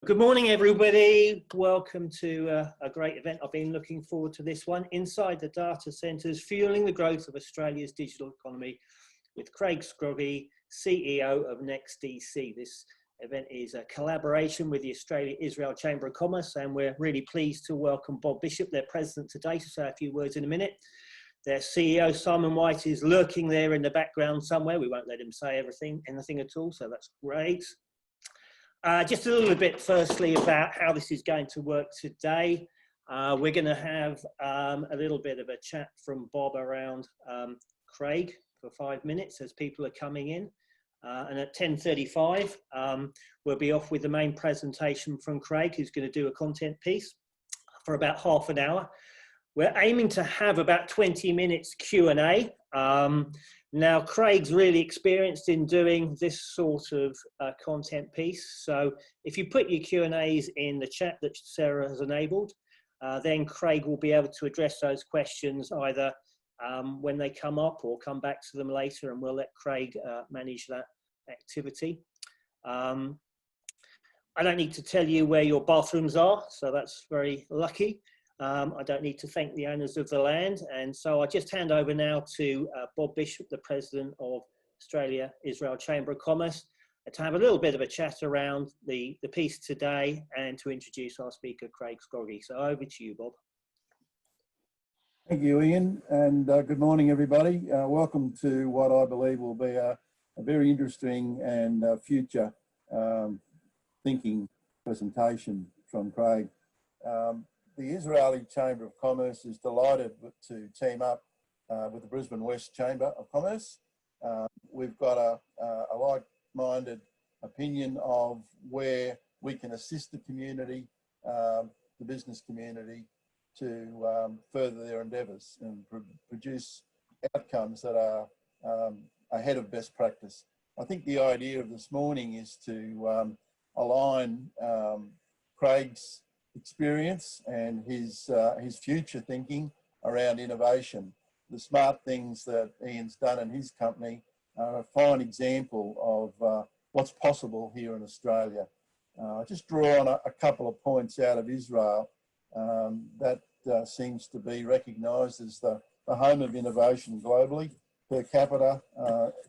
Good morning, everybody. Welcome to a great event. I've been looking forward to this one. Inside the Data Centres, Fueling the Growth of Australia's Digital Economy with Craig Scroggie, CEO of NextDC. This event is a collaboration with the Australia-Israel Chamber of Commerce, and we're really pleased to welcome Bob Bishop, their president, today, to say a few words in a minute. Their CEO, Simon White, is lurking there in the background somewhere. We won't let him say anything at all, so that's great. Just a little bit firstly about how this is going to work today. We're going to have a little bit of a chat from Bob around Craig for 5 minutes as people are coming in. And at 10:35, we'll be off with the main presentation from Craig, who's going to do a content piece for about half an hour. We're aiming to have about 20 minutes Q&A. Now, Craig's really experienced in doing this sort of content piece. So if you put your Q&As in the chat that Sarah has enabled, then Craig will be able to address those questions either when they come up or come back to them later, and we'll let Craig manage that activity. I don't need to tell you where your bathrooms are, so that's very lucky. I don't need to thank the owners of the land, and so I just hand over now to Bob Bishop, the President of Australia-Israel Chamber of Commerce, to have a little bit of a chat around the piece today and to introduce our speaker, Craig Scroggie. So over to you, Bob. Thank you, Ian, and good morning, everybody. Welcome to what I believe will be a very interesting and future thinking presentation from Craig. The Israeli Chamber of Commerce is delighted to team up with the Brisbane West Chamber of Commerce. We've got a like-minded opinion of where we can assist the community, the business community, to further their endeavours and produce outcomes that are ahead of best practice. I think the idea of this morning is to align Craig's experience and his future thinking around innovation. The smart things that Ian's done in his company are a fine example of what's possible here in Australia. I just draw on a couple of points out of Israel that seems to be recognised as the home of innovation globally. Per capita,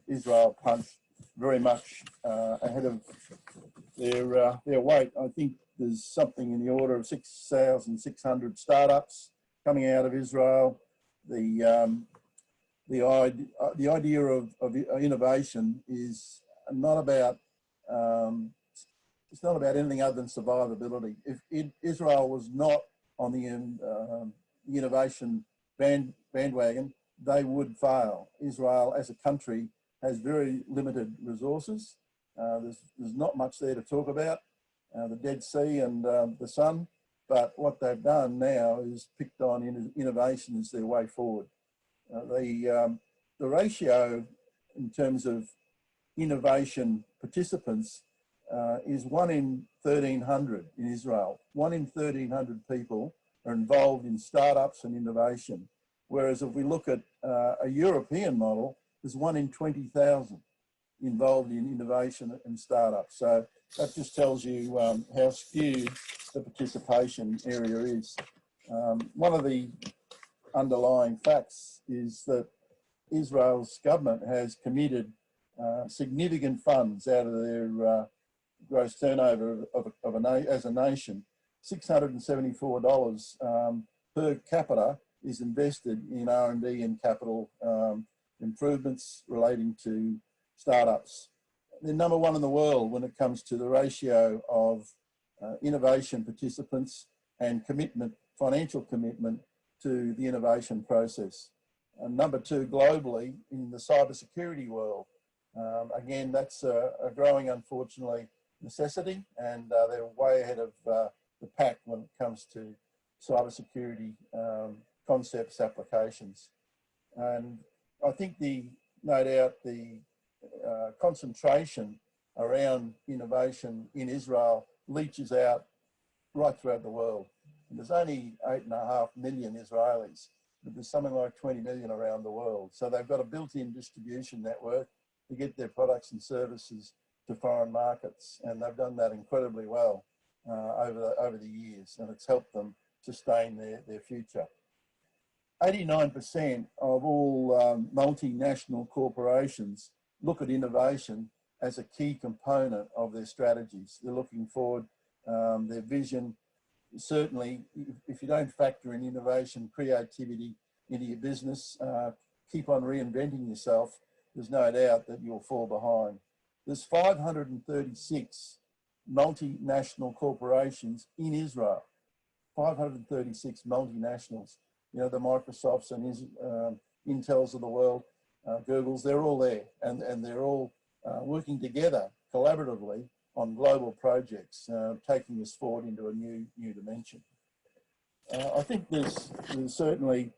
Israel punched very much ahead of their weight. I think there's something in the order of 6,600 startups coming out of Israel. The idea of innovation is not about it's not about anything other than survivability. If Israel was not on the innovation bandwagon, they would fail. Israel, as a country, has very limited resources. There's not much there to talk about. The Dead Sea and the sun, but what they've done now is picked on innovation as their way forward. The ratio in terms of innovation participants is 1 in 1,300 in Israel. 1 in 1,300 people are involved in startups and innovation, whereas if we look at a European model, there's 1 in 20,000 involved in innovation and startups. So that just tells you how skewed the participation area is. One of the underlying facts is that Israel's government has committed significant funds out of their gross turnover as a nation. $674 per capita is invested in R&D and capital improvements relating to startups. They're number 1 in the world when it comes to the ratio of innovation participants and commitment, financial commitment to the innovation process. Number 2 globally in the cybersecurity world. Again, that's a growing, unfortunately, necessity, and they're way ahead of the pack when it comes to cybersecurity concepts, applications. And I think no doubt the concentration around innovation in Israel leaches out right throughout the world. And there's only 8.5 million Israelis, but there's something like 20 million around the world. So they've got a built-in distribution network to get their products and services to foreign markets, and they've done that incredibly well. over the years, and it's helped them sustain their future. 89% of all multinational corporations look at innovation as a key component of their strategies. They're looking forward, their vision. Certainly, if you don't factor in innovation, creativity into your business, keep on reinventing yourself, there's no doubt that you'll fall behind. There's 536 multinational corporations in Israel, 536 multinationals. You know, the Microsofts and Intels of the world, Googles, they're all there, and they're all working together collaboratively on global projects, taking us forward into a new dimension. I think there's certainly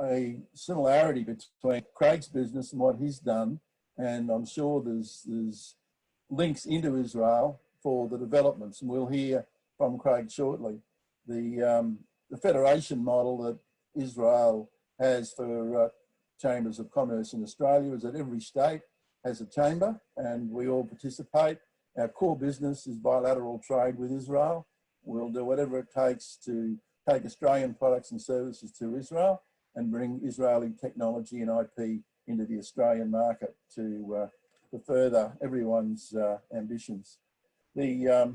a similarity between Craig's business and what he's done, and I'm sure there's links into Israel for the developments, and we'll hear from Craig shortly. The federation model that Israel has for chambers of commerce in Australia is that every state has a chamber and we all participate. Our core business is bilateral trade with Israel. We'll do whatever it takes to take Australian products and services to Israel and bring Israeli technology and IP into the Australian market to further everyone's ambitions. The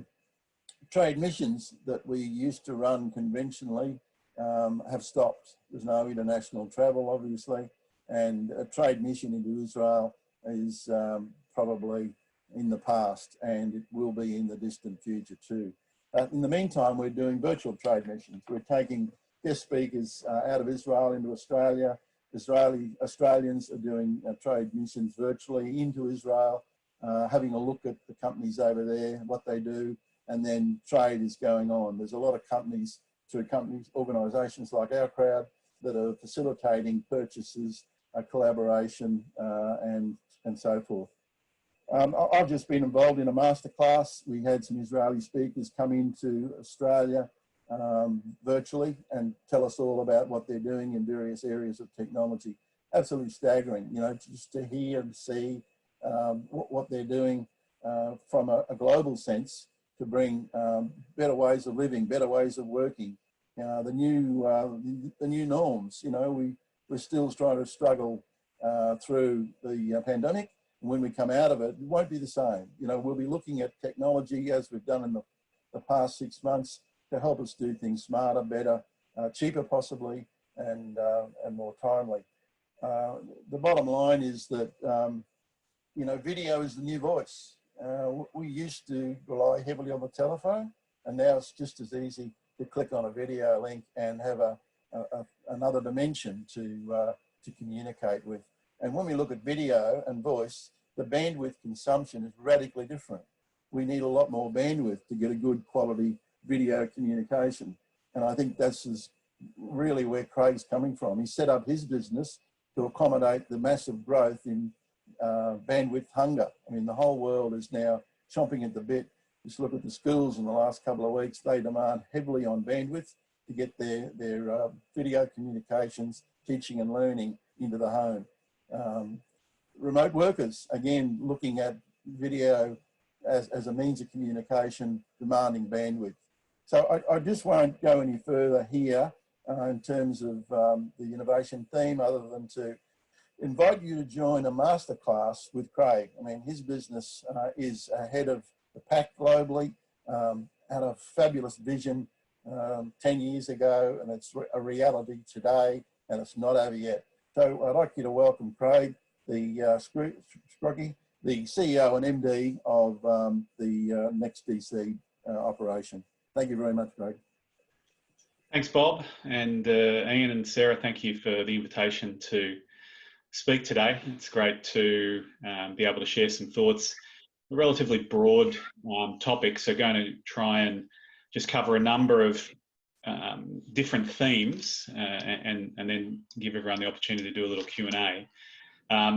trade missions that we used to run conventionally have stopped. There's no international travel, obviously, and a trade mission into Israel is probably in the past, and it will be in the distant future too. In the meantime, we're doing virtual trade missions. We're taking guest speakers out of Israel into Australia. Australians are doing trade missions virtually into Israel, having a look at the companies over there, what they do, and then trade is going on. There's a lot of companies, organisations like our crowd, that are facilitating purchases, collaboration, and so forth. I've just been involved in a masterclass. We had some Israeli speakers come into Australia virtually and tell us all about what they're doing in various areas of technology. Absolutely staggering, you know, just to hear and see what they're doing from a global sense to bring better ways of living, better ways of working, the new norms. You know, we're still trying to struggle through the pandemic. And when we come out of it, it won't be the same. You know, we'll be looking at technology as we've done in the past 6 months to help us do things smarter, better, cheaper possibly, and more timely. The bottom line is that, you know, video is the new voice. We used to rely heavily on the telephone, and now it's just as easy to click on a video link and have another dimension to communicate with. And when we look at video and voice, the bandwidth consumption is radically different. We need a lot more bandwidth to get a good quality video communication. And I think that's really where Craig's coming from. He set up his business to accommodate the massive growth in bandwidth hunger. I mean, the whole world is now chomping at the bit. Just look at the schools in the last couple of weeks. They demand heavily on bandwidth to get their video communications, teaching and learning into the home. Remote workers, again, looking at video as a means of communication, demanding bandwidth. So I just won't go any further here in terms of the innovation theme, other than to invite you to join a masterclass with Craig. I mean, his business is ahead of the pack globally, had a fabulous vision 10 years ago, and it's a reality today, and it's not over yet. So I'd like you to welcome Craig, the Scroggie, the CEO and MD of the NextDC operation. Thank you very much, Craig. Thanks, Bob, and Ian and Sarah, thank you for the invitation to speak today. It's great to be able to share some thoughts. A relatively broad topic, so going to try and just cover a number of different themes and then give everyone the opportunity to do a little Q&A.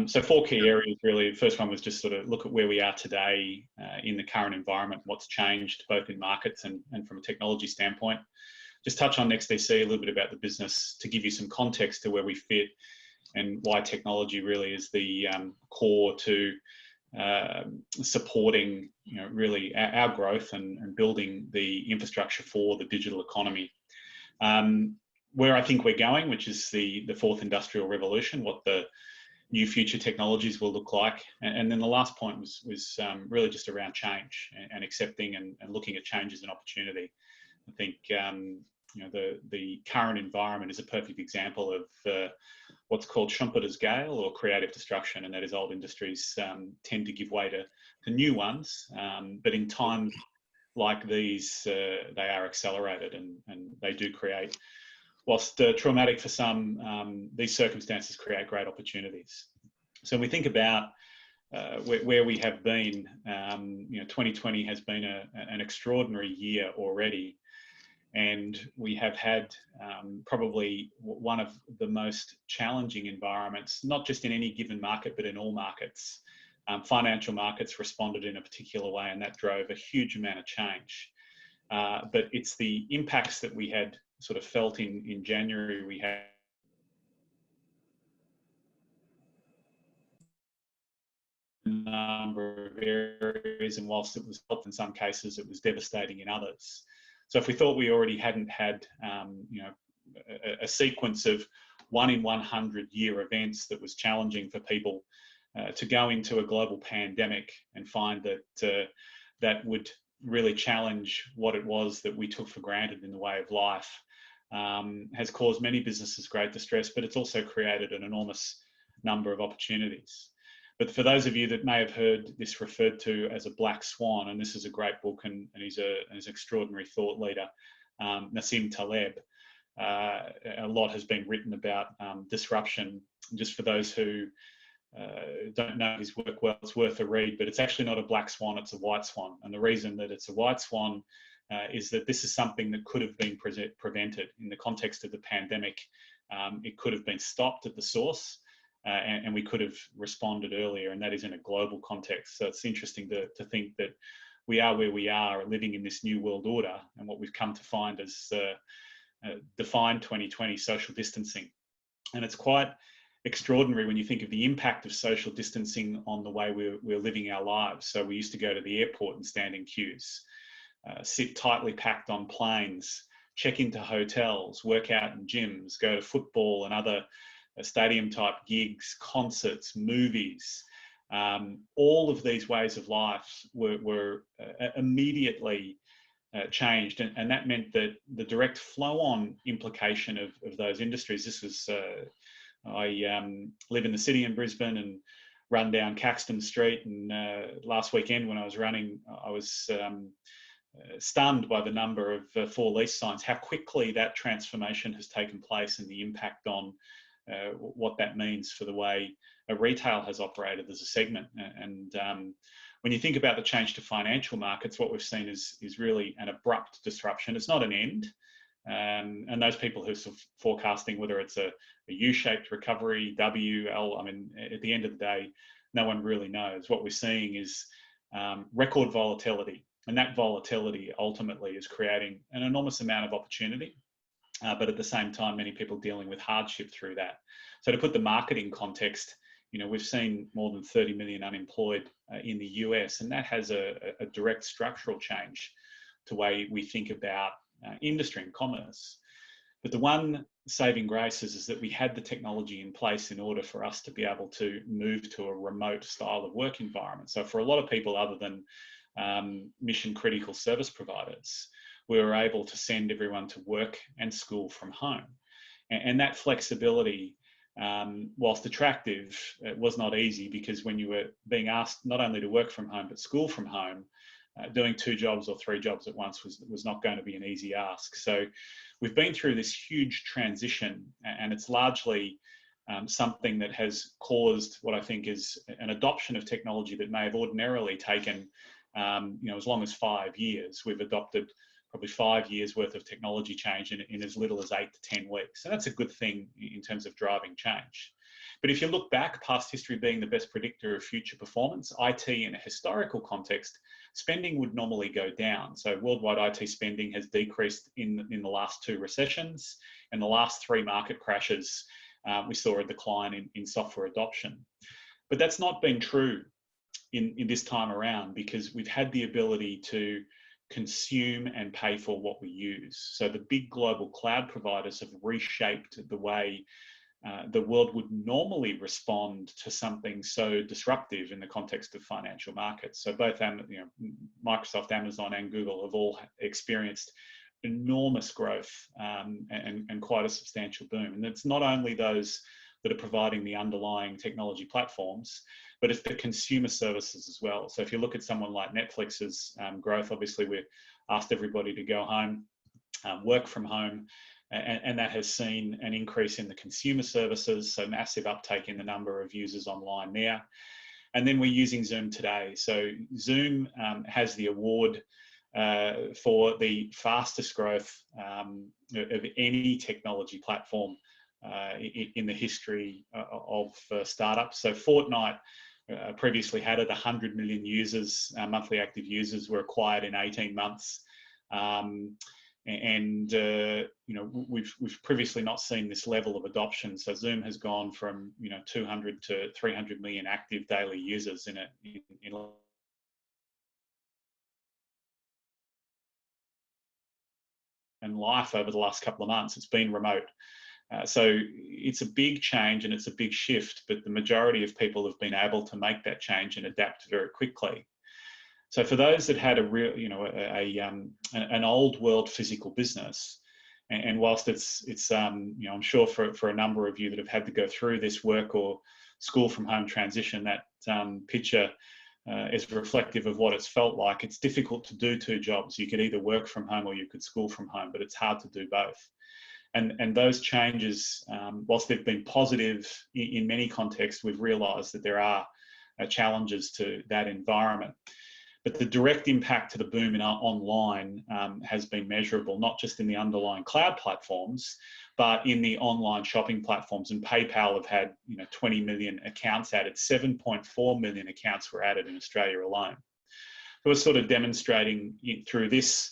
So 4 key areas really. The first one was just sort of look at where we are today in the current environment, what's changed both in markets and from a technology standpoint. Just touch on NextDC, a little bit about the business to give you some context to where we fit and why technology really is the core to supporting, really our growth and building the infrastructure for the digital economy. Where I think we're going, which is the fourth industrial revolution, what the new future technologies will look like. And then the last point was really just around change and accepting and looking at change as an opportunity. I think the current environment is a perfect example of what's called Schumpeter's Gale, or creative destruction, and that is old industries tend to give way to new ones. But in times like these, they are accelerated and they do create, whilst traumatic for some, these circumstances create great opportunities. So when we think about where we have been, 2020 has been an extraordinary year already. And we have had probably one of the most challenging environments, not just in any given market, but in all markets. Financial markets responded in a particular way, and that drove a huge amount of change. But it's the impacts that we had sort of felt in January. We had a number of areas, and whilst it was helped in some cases, it was devastating in others. So if we thought we already hadn't had, a sequence of 1 in 100 year events that was challenging for people, to go into a global pandemic and find that that would really challenge what it was that we took for granted in the way of life, has caused many businesses great distress, but it's also created an enormous number of opportunities. But for those of you that may have heard this referred to as a black swan, and this is a great book, and he's an extraordinary thought leader, Nassim Taleb, a lot has been written about disruption. Just for those who don't know his work well, it's worth a read, but it's actually not a black swan, it's a white swan. And the reason that it's a white swan is that this is something that could have been prevented in the context of the pandemic. It could have been stopped at the source. And we could have responded earlier, and that is in a global context. So it's interesting to think that we are where we are, living in this new world order, and what we've come to find as defined 2020 social distancing. And it's quite extraordinary when you think of the impact of social distancing on the way we're living our lives. So we used to go to the airport and stand in queues, sit tightly packed on planes, check into hotels, work out in gyms, go to football and other stadium type gigs, concerts, movies. All of these ways of life were immediately changed, and that meant that the direct flow-on implication of those industries. This was I live in the city in Brisbane and run down Caxton Street, and last weekend when I was running, I was stunned by the number of for lease signs, how quickly that transformation has taken place, and the impact on what that means for the way retail has operated as a segment. And when you think about the change to financial markets, what we've seen is really an abrupt disruption. It's not an end. And those people who are sort of forecasting whether it's a U-shaped recovery, W, L, I mean, at the end of the day, no one really knows. What we're seeing is record volatility. And that volatility ultimately is creating an enormous amount of opportunity. But at the same time, many people dealing with hardship through that. So to put the market in context, we've seen more than 30 million unemployed in the US, and that has a direct structural change to the way we think about industry and commerce. But the one saving grace is that we had the technology in place in order for us to be able to move to a remote style of work environment. So for a lot of people other than mission critical service providers, we were able to send everyone to work and school from home. And that flexibility, whilst attractive, it was not easy, because when you were being asked not only to work from home, but school from home, doing 2 jobs or 3 jobs at once was not going to be an easy ask. So we've been through this huge transition, and it's largely something that has caused what I think is an adoption of technology that may have ordinarily taken, as long as 5 years. We've adopted probably 5 years worth of technology change in as little as 8 to 10 weeks. And that's a good thing in terms of driving change. But if you look back, past history being the best predictor of future performance, IT in a historical context, spending would normally go down. So worldwide IT spending has decreased in the last 2 recessions, and the last 3 market crashes, we saw a decline in software adoption. But that's not been true in this time around, because we've had the ability to consume and pay for what we use. So the big global cloud providers have reshaped the way the world would normally respond to something so disruptive in the context of financial markets. So both Microsoft, Amazon, and Google have all experienced enormous growth and quite a substantial boom. And it's not only those that are providing the underlying technology platforms, but it's the consumer services as well. So if you look at someone like Netflix's growth, obviously we've asked everybody to go home, work from home, and that has seen an increase in the consumer services, so massive uptake in the number of users online there. And then we're using Zoom today. So Zoom has the award for the fastest growth of any technology platform in the history of startups. So Fortnite previously had 100 million users, monthly active users were acquired in 18 months. We've previously not seen this level of adoption. So Zoom has gone from 200 to 300 million active daily users in life over the last couple of months. It's been remote. So it's a big change and it's a big shift, but the majority of people have been able to make that change and adapt very quickly. So for those that had a real, an old world physical business, and whilst it's I'm sure for a number of you that have had to go through this work or school from home transition, that picture is reflective of what it's felt like. It's difficult to do two jobs. You could either work from home or you could school from home, but it's hard to do both. And those changes, whilst they've been positive in many contexts, we've realised that there are challenges to that environment. But the direct impact to the boom in our online has been measurable, not just in the underlying cloud platforms, but in the online shopping platforms. And PayPal have had 20 million accounts added, 7.4 million accounts were added in Australia alone. So we're sort of demonstrating through this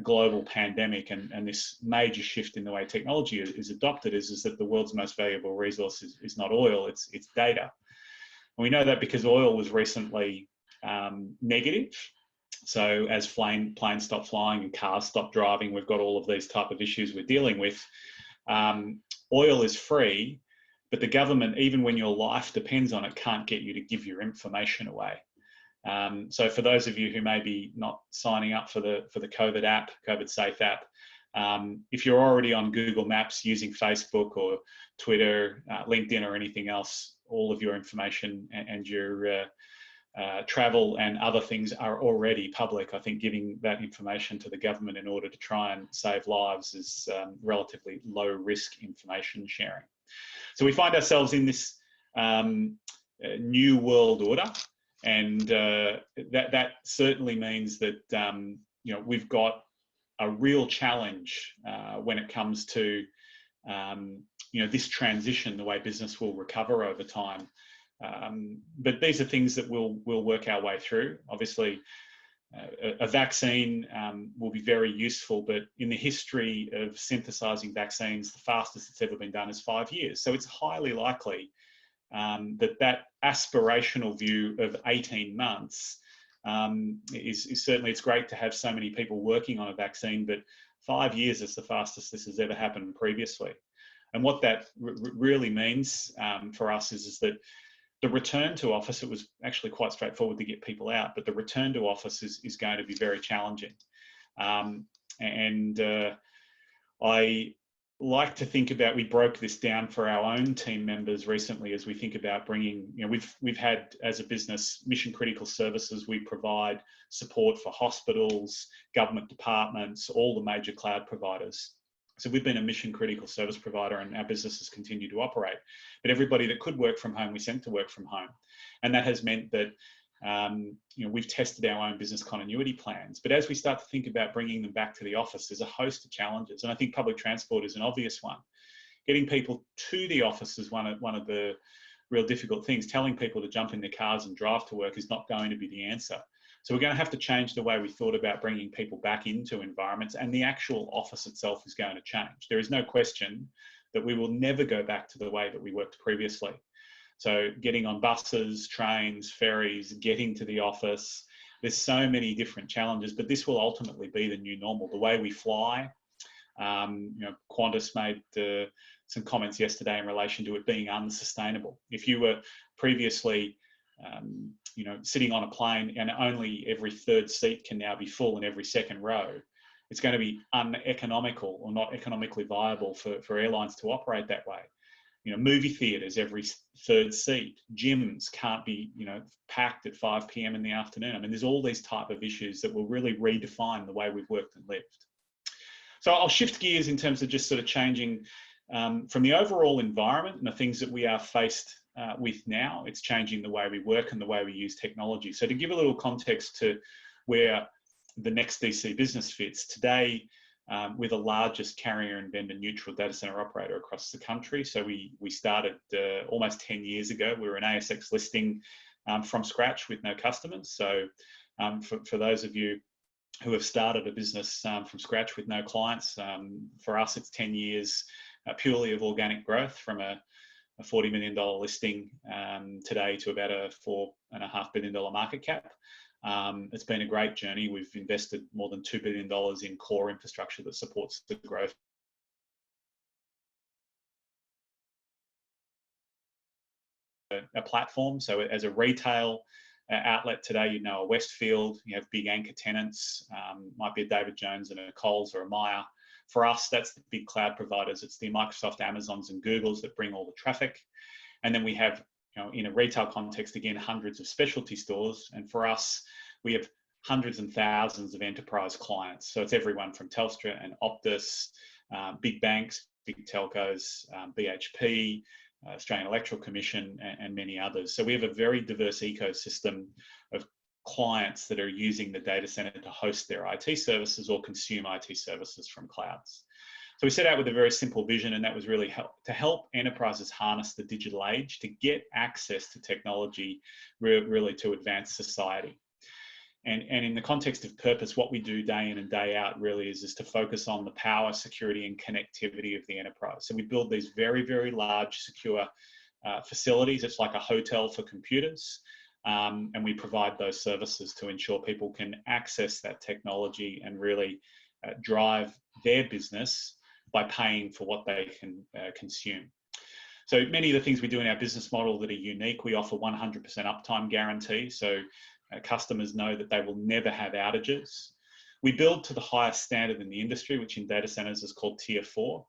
global pandemic and this major shift in the way technology is adopted is that the world's most valuable resource is not oil, it's data. And we know that because oil was recently negative. So as planes stop flying and cars stop driving, we've got all of these type of issues we're dealing with. Oil is free, but the government, even when your life depends on it, can't get you to give your information away. So for those of you who may be not signing up for the COVID app, COVID Safe app, if you're already on Google Maps using Facebook or Twitter, LinkedIn or anything else, all of your information and your travel and other things are already public. I think giving that information to the government in order to try and save lives is relatively low risk information sharing. So we find ourselves in this new world order. And that certainly means that we've got a real challenge when it comes to this transition, the way business will recover over time. But these are things that we'll work our way through. Obviously, a vaccine will be very useful, but in the history of synthesizing vaccines, the fastest it's ever been done is 5 years. So it's highly likely that aspirational view of 18 months is certainly, it's great to have so many people working on a vaccine, but 5 years is the fastest this has ever happened previously. And what that really means for us is that the return to office, it was actually quite straightforward to get people out, but the return to office is going to be very challenging. I like to think about, we broke this down for our own team members recently as we think about bringing, we've had as a business mission critical services. We provide support for hospitals, government departments, all the major cloud providers. So we've been a mission critical service provider and our businesses continue to operate. But everybody that could work from home, we sent to work from home. And that has meant that we've tested our own business continuity plans. But as we start to think about bringing them back to the office, there's a host of challenges. And I think public transport is an obvious one. Getting people to the office is one of the real difficult things. Telling people to jump in their cars and drive to work is not going to be the answer. So we're going to have to change the way we thought about bringing people back into environments, and the actual office itself is going to change. There is no question that we will never go back to the way that we worked previously. So getting on buses, trains, ferries, getting to the office, there's so many different challenges, but this will ultimately be the new normal. The way we fly, Qantas made some comments yesterday in relation to it being unsustainable. If you were previously, sitting on a plane and only every third seat can now be full in every second row, it's going to be uneconomical or not economically viable for airlines to operate that way. Movie theatres, every third seat. Gyms can't be, packed at 5 p.m. in the afternoon. I mean, there's all these type of issues that will really redefine the way we've worked and lived. So I'll shift gears in terms of just sort of changing from the overall environment and the things that we are faced with now. It's changing the way we work and the way we use technology. So to give a little context to where the NextDC business fits, today we're the largest carrier and vendor neutral data center operator across the country. So we started almost 10 years ago. We were an ASX listing from scratch with no customers. So for those of you who have started a business from scratch with no clients, for us it's 10 years purely of organic growth from a $40 million listing today to about a $4.5 billion market cap. It's been a great journey. We've invested more than $2 billion in core infrastructure that supports the growth. A platform. So as a retail outlet today, a Westfield, you have big anchor tenants, might be a David Jones and a Coles or a Myer. For us, that's the big cloud providers. It's the Microsoft, Amazons and Googles that bring all the traffic. And then we have, in a retail context, again, hundreds of specialty stores. And for us, we have hundreds and thousands of enterprise clients. So it's everyone from Telstra and Optus, big banks, big telcos, BHP, Australian Electoral Commission, and many others. So we have a very diverse ecosystem of clients that are using the data center to host their IT services or consume IT services from clouds. So we set out with a very simple vision, and that was really to help enterprises harness the digital age, to get access to technology, really to advance society. And in the context of purpose, what we do day in and day out really is to focus on the power, security, and connectivity of the enterprise. So we build these very, very large, secure facilities. It's like a hotel for computers. And we provide those services to ensure people can access that technology and really drive their business by paying for what they can consume. So many of the things we do in our business model that are unique, we offer 100% uptime guarantee. So customers know that they will never have outages. We build to the highest standard in the industry, which in data centers is called Tier 4.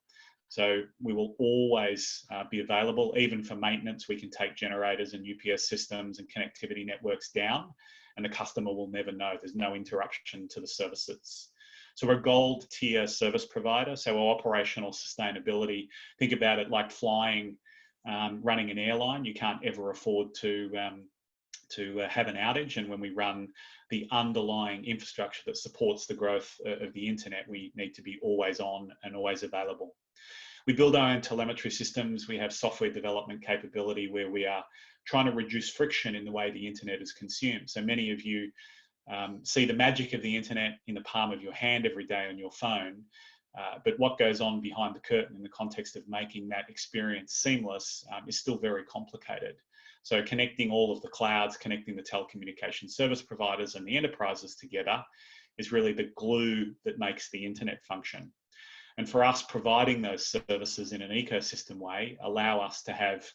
So we will always be available. Even for maintenance, we can take generators and UPS systems and connectivity networks down, and the customer will never know. There's no interruption to the services. So we're a gold tier service provider. So our operational sustainability, think about it like flying, running an airline. You can't ever afford to have an outage. And when we run the underlying infrastructure that supports the growth of the internet, we need to be always on and always available. We build our own telemetry systems. We have software development capability where we are trying to reduce friction in the way the internet is consumed. So many of you see the magic of the internet in the palm of your hand every day on your phone. But what goes on behind the curtain in the context of making that experience seamless is still very complicated. So connecting all of the clouds, connecting the telecommunication service providers and the enterprises together is really the glue that makes the internet function. And for us, providing those services in an ecosystem way allow us to have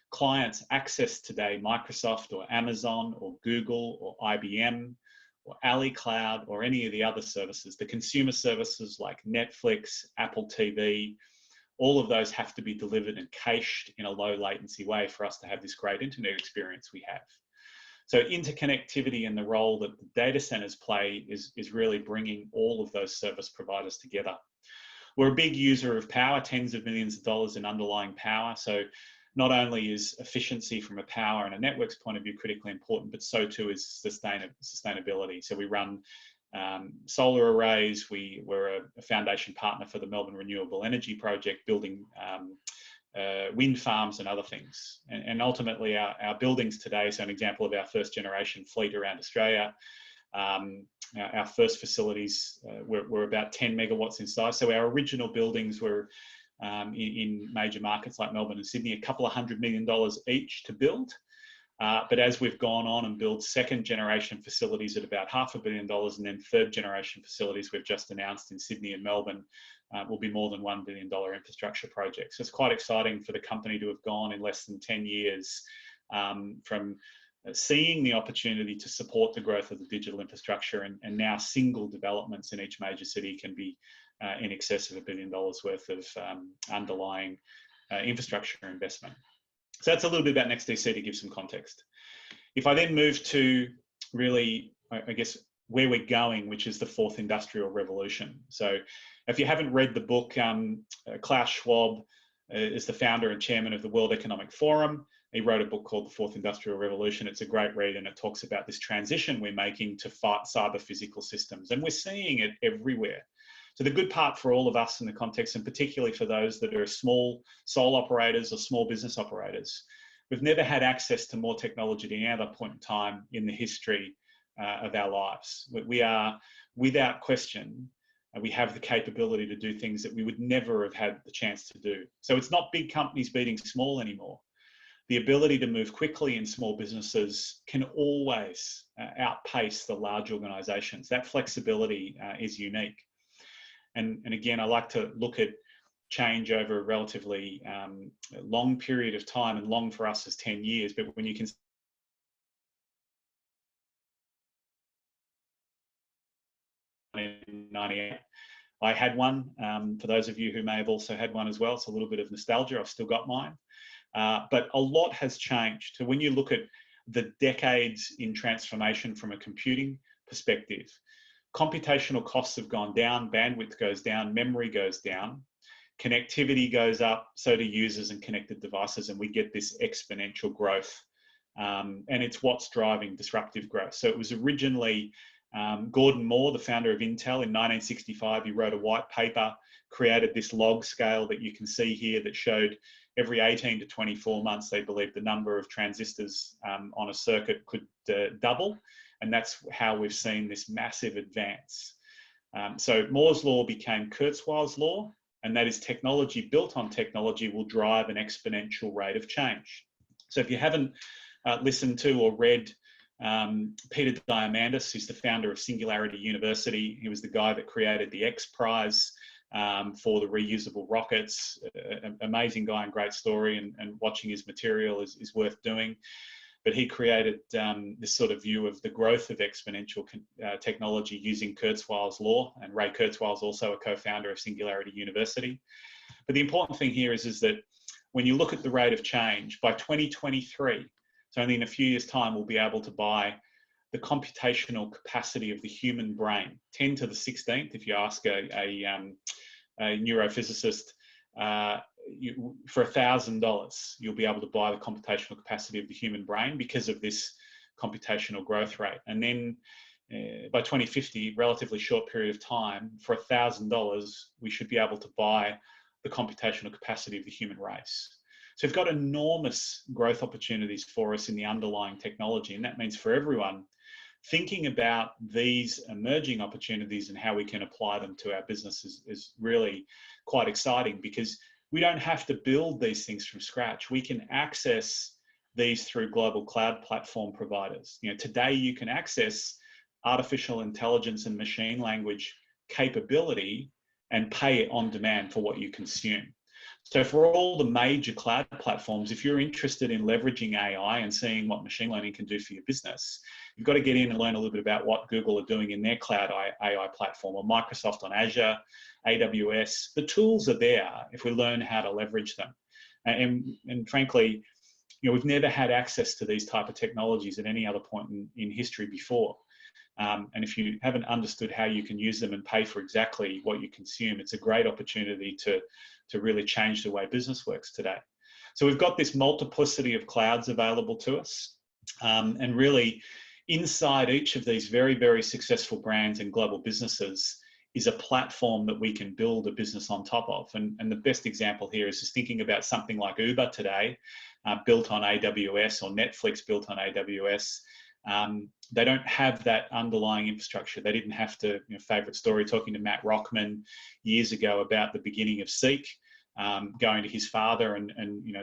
clients access today Microsoft or Amazon or Google or IBM or Ali Cloud or any of the other services, the consumer services like Netflix, Apple TV. All of those have to be delivered and cached in a low latency way for us to have this great internet experience we have. So interconnectivity and the role that the data centers play is really bringing all of those service providers together. We're a big user of power, tens of millions of dollars in underlying power. So not only is efficiency from a power and a networks point of view critically important, but so too is sustainability. So we run solar arrays. We're a foundation partner for the Melbourne Renewable Energy Project, building wind farms and other things. And ultimately our buildings today, so an example of our first generation fleet around Australia, our first facilities were about 10 megawatts in size. So our original buildings were in major markets like Melbourne and Sydney, a couple of $100 million each to build. But as we've gone on and built second generation facilities at about $500 million, and then third generation facilities we've just announced in Sydney and Melbourne will be more than $1 billion infrastructure projects. So it's quite exciting for the company to have gone in less than 10 years from seeing the opportunity to support the growth of the digital infrastructure, and now single developments in each major city can be in excess of $1 billion worth of underlying infrastructure investment. So that's a little bit about NextDC to give some context. If I then move to really, I guess, where we're going, which is the fourth industrial revolution. So if you haven't read the book, Klaus Schwab is the founder and chairman of the World Economic Forum. He wrote a book called The Fourth Industrial Revolution. It's a great read, and it talks about this transition we're making to fight cyber physical systems. And we're seeing it everywhere. So the good part for all of us in the context, and particularly for those that are small sole operators or small business operators, we've never had access to more technology at any other point in time in the history of our lives. We are, without question, we have the capability to do things that we would never have had the chance to do. So it's not big companies beating small anymore. The ability to move quickly in small businesses can always outpace the large organizations. That flexibility is unique. And again, I like to look at change over a relatively long period of time, and long for us is 10 years. But when you can in 98, I had one. For those of you who may have also had one as well, it's a little bit of nostalgia. I've still got mine. But a lot has changed. So when you look at the decades in transformation from a computing perspective, computational costs have gone down, bandwidth goes down, memory goes down, connectivity goes up, so do users and connected devices, and we get this exponential growth. And it's what's driving disruptive growth. So it was originally Gordon Moore, the founder of Intel, in 1965. He wrote a white paper, created this log scale that you can see here that showed every 18 to 24 months, they believed the number of transistors on a circuit could double. And that's how we've seen this massive advance. So Moore's law became Kurzweil's law, and that is technology built on technology will drive an exponential rate of change. So if you haven't listened to or read Peter Diamandis, who's the founder of Singularity University, he was the guy that created the X Prize for the reusable rockets. Amazing guy and great story, and watching his material is worth doing. But he created this sort of view of the growth of exponential technology using Kurzweil's law, and Ray Kurzweil is also a co-founder of Singularity University. But the important thing here is that when you look at the rate of change, by 2023, so only in a few years' time, we'll be able to buy the computational capacity of the human brain, 10 to the 16th, if you ask a neurophysicist, for $1,000, you'll be able to buy the computational capacity of the human brain because of this computational growth rate. And then by 2050, relatively short period of time, for $1,000, we should be able to buy the computational capacity of the human race. So we've got enormous growth opportunities for us in the underlying technology. And that means for everyone, thinking about these emerging opportunities and how we can apply them to our business is really quite exciting, because we don't have to build these things from scratch. We can access these through global cloud platform providers. You know, today you can access artificial intelligence and machine language capability and pay on demand for what you consume. So for all the major cloud platforms, if you're interested in leveraging AI and seeing what machine learning can do for your business, you've got to get in and learn a little bit about what Google are doing in their cloud AI platform, or Microsoft on Azure, AWS. The tools are there if we learn how to leverage them. And frankly, you know, we've never had access to these type of technologies at any other point in history before. And if you haven't understood how you can use them and pay for exactly what you consume, it's a great opportunity to really change the way business works today. So we've got this multiplicity of clouds available to us. And really, inside each of these very, very successful brands and global businesses is a platform that we can build a business on top of. And the best example here is just thinking about something like Uber today, built on AWS, or Netflix built on AWS. They don't have that underlying infrastructure. They didn't have to, favorite story, talking to Matt Rockman years ago about the beginning of Seek. going to his father, and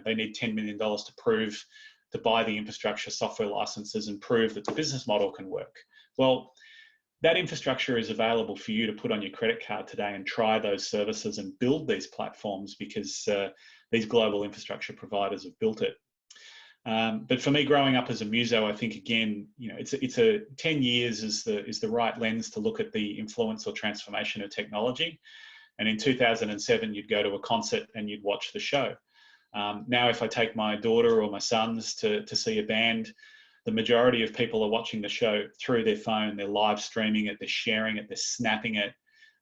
they need $10 million to buy the infrastructure software licenses and prove that the business model can work. Well, that infrastructure is available for you to put on your credit card today and try those services and build these platforms, because these global infrastructure providers have built it. But for me, growing up as a muso, I think again, it's a 10 years is the right lens to look at the influence or transformation of technology. And in 2007, you'd go to a concert and you'd watch the show. Now, if I take my daughter or my sons to see a band, the majority of people are watching the show through their phone. They're live streaming it, they're sharing it, they're snapping it.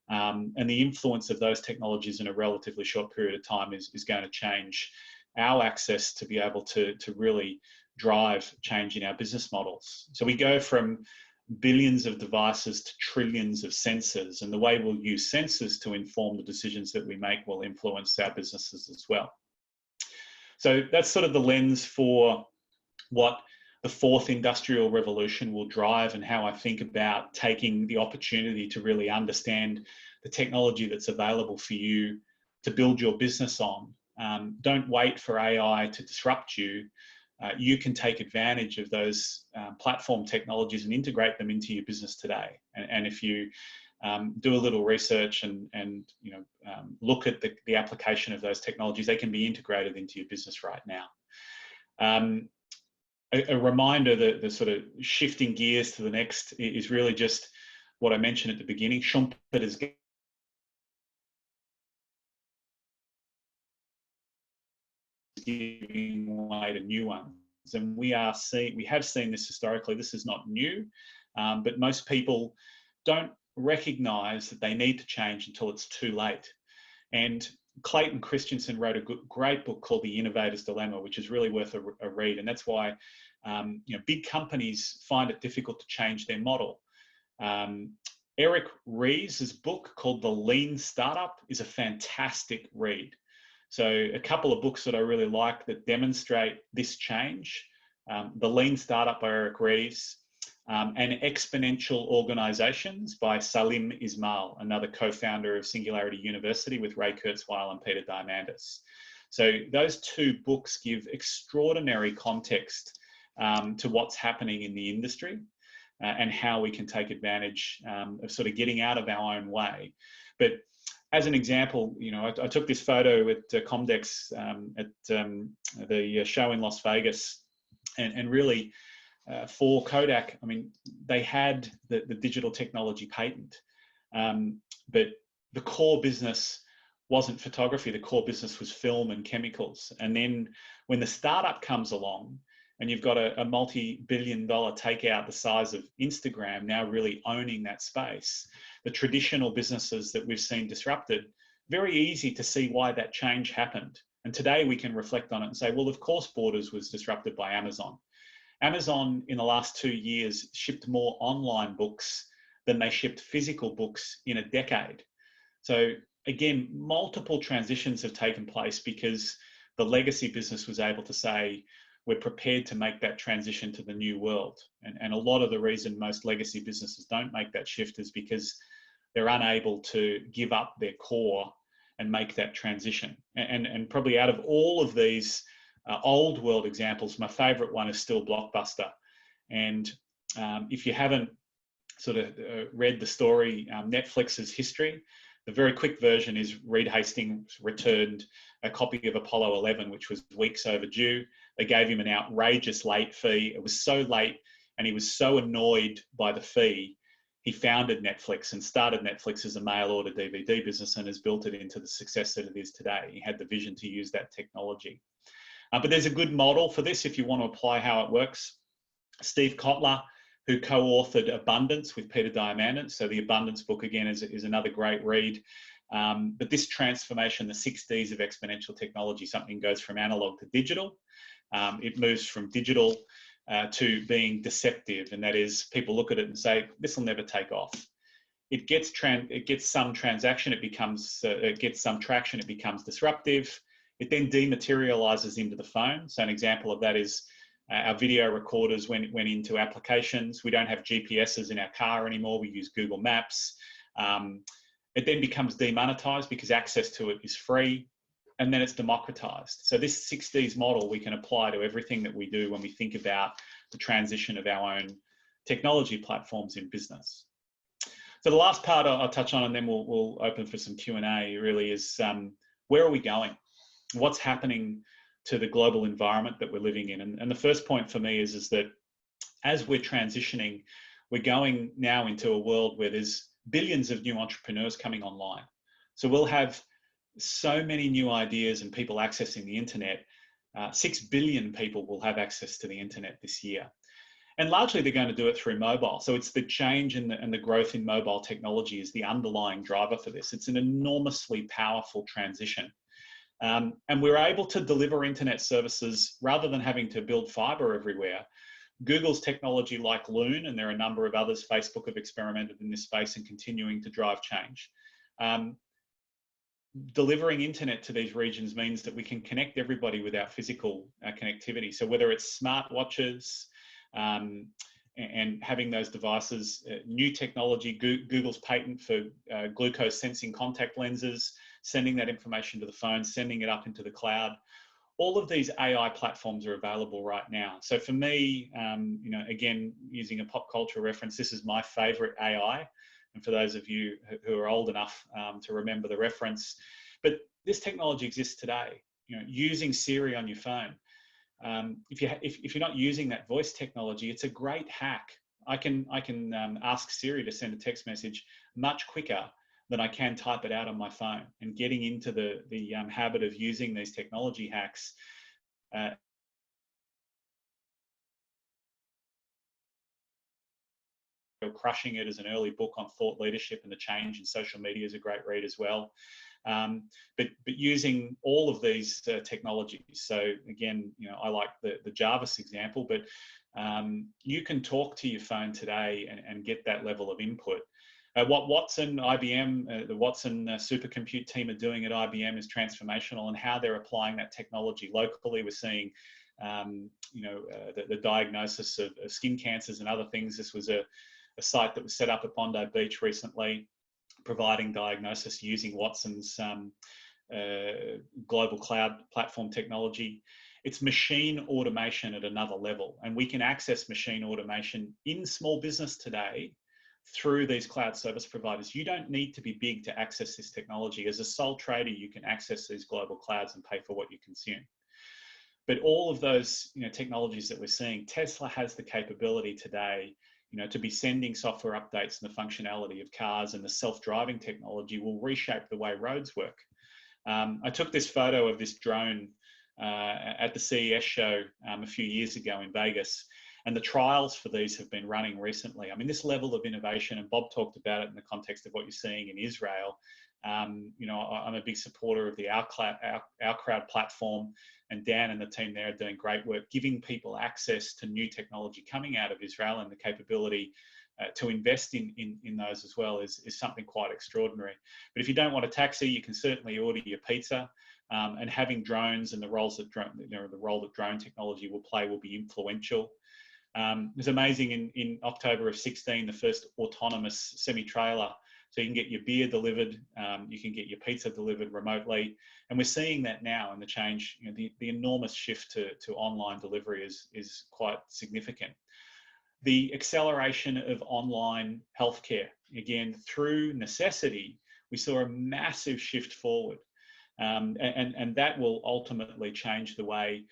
And the influence of those technologies in a relatively short period of time is going to change our access to be able to really drive change in our business models. So we go from billions of devices to trillions of sensors, and the way we'll use sensors to inform the decisions that we make will influence our businesses as well. So that's sort of the lens for what the fourth industrial revolution will drive, and how I think about taking the opportunity to really understand the technology that's available for you to build your business on. Don't wait for AI to disrupt you. You can take advantage of those platform technologies and integrate them into your business today. And if you do a little research and look at the application of those technologies, they can be integrated into your business right now. A reminder that the sort of shifting gears to the next is really just what I mentioned at the beginning. Schumpeter's giving way to new ones, and we have seen this historically. This is not new, but most people don't recognize that they need to change until it's too late. And Clayton Christensen wrote a great book called The Innovator's Dilemma, which is really worth a read. And that's why big companies find it difficult to change their model. Eric Ries's book called The Lean Startup is a fantastic read. So a couple of books that I really like that demonstrate this change: The Lean Startup by Eric Ries, and Exponential Organizations by Salim Ismail, another co-founder of Singularity University with Ray Kurzweil and Peter Diamandis. So those two books give extraordinary context to what's happening in the industry and how we can take advantage of sort of getting out of our own way. But as an example, I took this photo at Comdex at the show in Las Vegas, and really, for Kodak, I mean, they had the digital technology patent, but the core business wasn't photography. The core business was film and chemicals. And then when the startup comes along and you've got a multi-billion-dollar takeout the size of Instagram now really owning that space, the traditional businesses that we've seen disrupted, very easy to see why that change happened. And today we can reflect on it and say, well, of course Borders was disrupted by Amazon. Amazon in the last 2 years shipped more online books than they shipped physical books in a decade. So again, multiple transitions have taken place because the legacy business was able to say, we're prepared to make that transition to the new world. And a lot of the reason most legacy businesses don't make that shift is because they're unable to give up their core and make that transition. And probably out of all of these old world examples, my favorite one is still Blockbuster. And if you haven't sort of read the story, Netflix's history, the very quick version is Reed Hastings returned a copy of Apollo 11, which was weeks overdue. They gave him an outrageous late fee. It was so late and he was so annoyed by the fee, he founded Netflix and started Netflix as a mail order DVD business and has built it into the success that it is today. He had the vision to use that technology. But there's a good model for this if you want to apply how it works. Steve Kotler, who co-authored Abundance with Peter Diamandis. So the Abundance book, again, is another great read. But this transformation, the 6 Ds of exponential technology, something goes from analog to digital. It moves from digital to being deceptive. And that is, people look at it and say, this will never take off. It gets some transaction, it gets some traction, it becomes disruptive. It then dematerializes into the phone. So an example of that is our video recorders went into applications. We don't have GPSs in our car anymore. We use Google Maps. It then becomes demonetized because access to it is free. and then it's democratized. So this 6Ds model we can apply to everything that we do when we think about the transition of our own technology platforms in business. So the last part I'll touch on, and then we'll open for some Q&A, really is where are we going? What's happening to the global environment that we're living in? And the first point for me is that as we're transitioning, we're going now into a world where there's billions of new entrepreneurs coming online. So we'll have so many new ideas and people accessing the internet. 6 billion people will have access to the internet this year. And largely they're going to do it through mobile. So it's the change and the growth in mobile technology is the underlying driver for this. It's an enormously powerful transition. And we're able to deliver internet services rather than having to build fiber everywhere. Google's technology like Loon, and there are a number of others, Facebook have experimented in this space and continuing to drive change. Delivering internet to these regions means that we can connect everybody without physical connectivity. So whether it's smart watches and having those devices, new technology, Google's patent for glucose sensing contact lenses, sending that information to the phone, sending it up into the cloud. All of these AI platforms are available right now. So for me, you know, again, using a pop culture reference, this is my favorite AI. And for those of you who are old enough to remember the reference, but this technology exists today. You know, using Siri on your phone. If you're not using that voice technology, it's a great hack. I can ask Siri to send a text message much quicker than I can type it out on my phone. And getting into the habit of using these technology hacks Crushing It as an early book on thought leadership and the change in social media is a great read as well. But using all of these technologies. So again, you know, I like the Jarvis example, but you can talk to your phone today and get that level of input. What Watson, IBM, the Watson supercompute team are doing at IBM is transformational, and how they're applying that technology locally. We're seeing, you know, the diagnosis of skin cancers and other things. This was a site that was set up at Bondi Beach recently, providing diagnosis using Watson's global cloud platform technology. It's machine automation at another level, and we can access machine automation in small business today through these cloud service providers. You don't need to be big to access this technology. As a sole trader, you can access these global clouds and pay for what you consume. But all of those, you know, technologies that we're seeing, Tesla has the capability today, you know, to be sending software updates, and the functionality of cars and the self-driving technology will reshape the way roads work. I took this photo of this drone at the CES show a few years ago in Vegas, and the trials for these have been running recently. I mean, this level of innovation, and Bob talked about it in the context of what you're seeing in Israel. You know, I'm a big supporter of the Our Crowd platform, and Dan and the team there are doing great work, giving people access to new technology coming out of Israel, and the capability to invest in those as well is something quite extraordinary. But if you don't want a taxi, you can certainly order your pizza. And having drones and the role that drone technology will play will be influential. It was amazing in October of 16, the first autonomous semi-trailer. So you can get your beer delivered, you can get your pizza delivered remotely. And we're seeing that now in the change. You know, the enormous shift to online delivery is quite significant. The acceleration of online healthcare, again, through necessity, we saw a massive shift forward. And that will ultimately change the way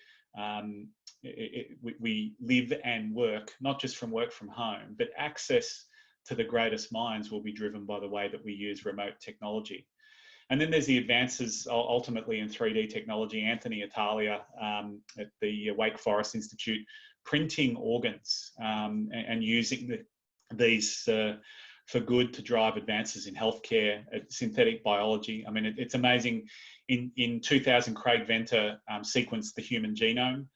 we live and work, not just from work from home, but access to the greatest minds will be driven by the way that we use remote technology. And then there's the advances ultimately in 3D technology. Anthony Italia at the Wake Forest Institute, printing organs and using these for good to drive advances in healthcare, synthetic biology. I mean, it's amazing. In 2000, Craig Venter sequenced the human genome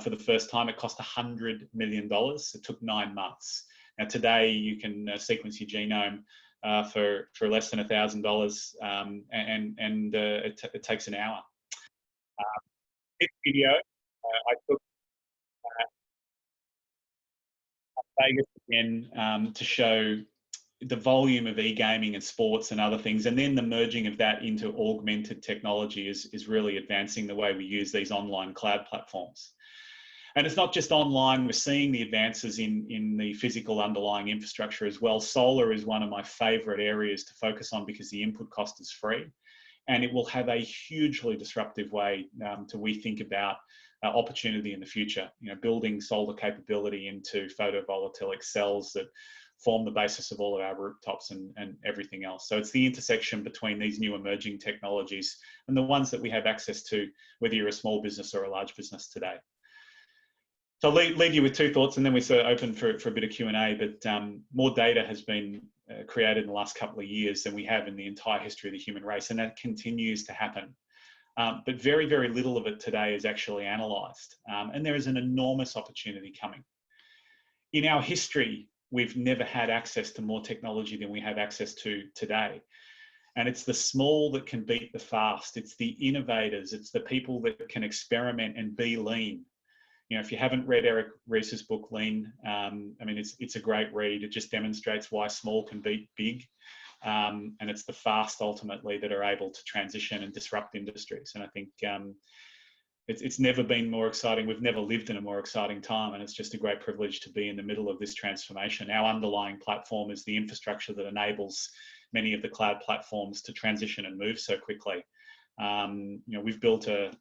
for the first time. It cost $100 million. It took 9 months. Now today you can sequence your genome for less than $1,000, and it takes an hour. This video I took Vegas again to show the volume of e-gaming and sports and other things, and then the merging of that into augmented technology is really advancing the way we use these online cloud platforms. And it's not just online, we're seeing the advances in the physical underlying infrastructure as well. Solar is one of my favorite areas to focus on because the input cost is free, and it will have a hugely disruptive way to we think about opportunity in the future. You know, building solar capability into photovoltaic cells that form the basis of all of our rooftops and everything else. So it's the intersection between these new emerging technologies and the ones that we have access to, whether you're a small business or a large business today. So I'll leave you with two thoughts, and then we sort of open for a bit of Q&A, but more data has been created in the last couple of years than we have in the entire history of the human race, and that continues to happen. But very, very little of it today is actually analysed, and there is an enormous opportunity coming. In our history, we've never had access to more technology than we have access to today. And it's the small that can beat the fast. It's the innovators. It's the people that can experiment and be lean. You know, if you haven't read Eric Ries's book, Lean, I mean, it's a great read. It just demonstrates why small can beat big. And it's the fast, ultimately, that are able to transition and disrupt industries. And I think it's never been more exciting. We've never lived in a more exciting time, and it's just a great privilege to be in the middle of this transformation. Our underlying platform is the infrastructure that enables many of the cloud platforms to transition and move so quickly. You know, we've built a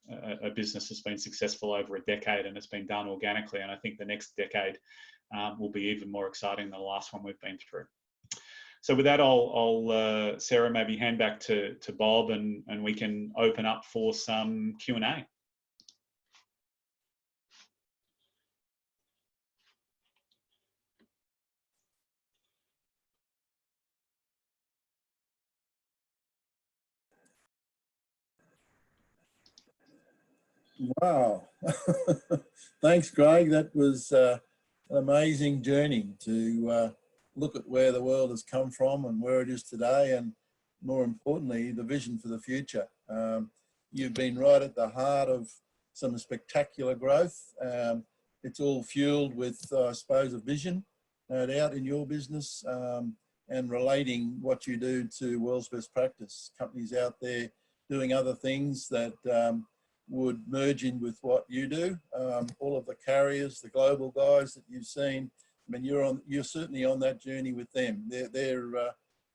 business that's been successful over a decade, and it's been done organically. And I think the next decade will be even more exciting than the last one we've been through. So with that, I'll Sarah, maybe hand back to Bob, and we can open up for some Q&A. Wow. Thanks, Craig. That was an amazing journey to look at where the world has come from and where it is today, and more importantly, the vision for the future. You've been right at the heart of some spectacular growth. It's all fueled with, I suppose, a vision, no doubt, in your business, and relating what you do to world's best practice. Companies out there doing other things that would merge in with what you do. All of the carriers, the global guys that you've seen, I mean, you're certainly on that journey with them. They're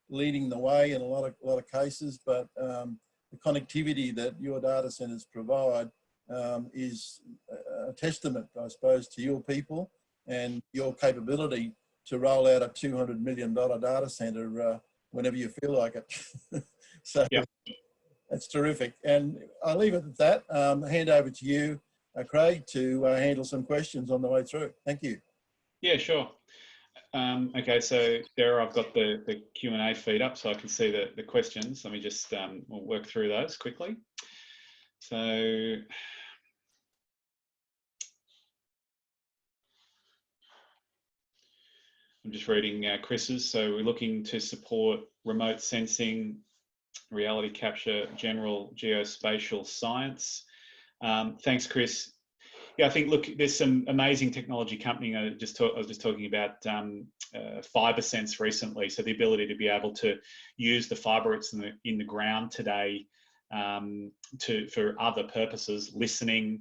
leading the way in a lot of cases, but the connectivity that your data centers provide is a testament, I suppose, to your people and your capability to roll out a $200 million data center whenever you feel like it. So. Yep. That's terrific. And I'll leave it at that. Hand over to you, Craig, to handle some questions on the way through. Thank you. Yeah, sure. Okay, so there I've got the Q&A feed up so I can see the questions. Let me just we'll work through those quickly. So I'm just reading Chris's. So we're looking to support remote sensing, reality capture, general geospatial science. Thanks, Chris. Yeah, I think, look, there's some amazing technology company. I was just talking about FibreSense recently. So the ability to be able to use the fibre that's in the ground today for other purposes, listening.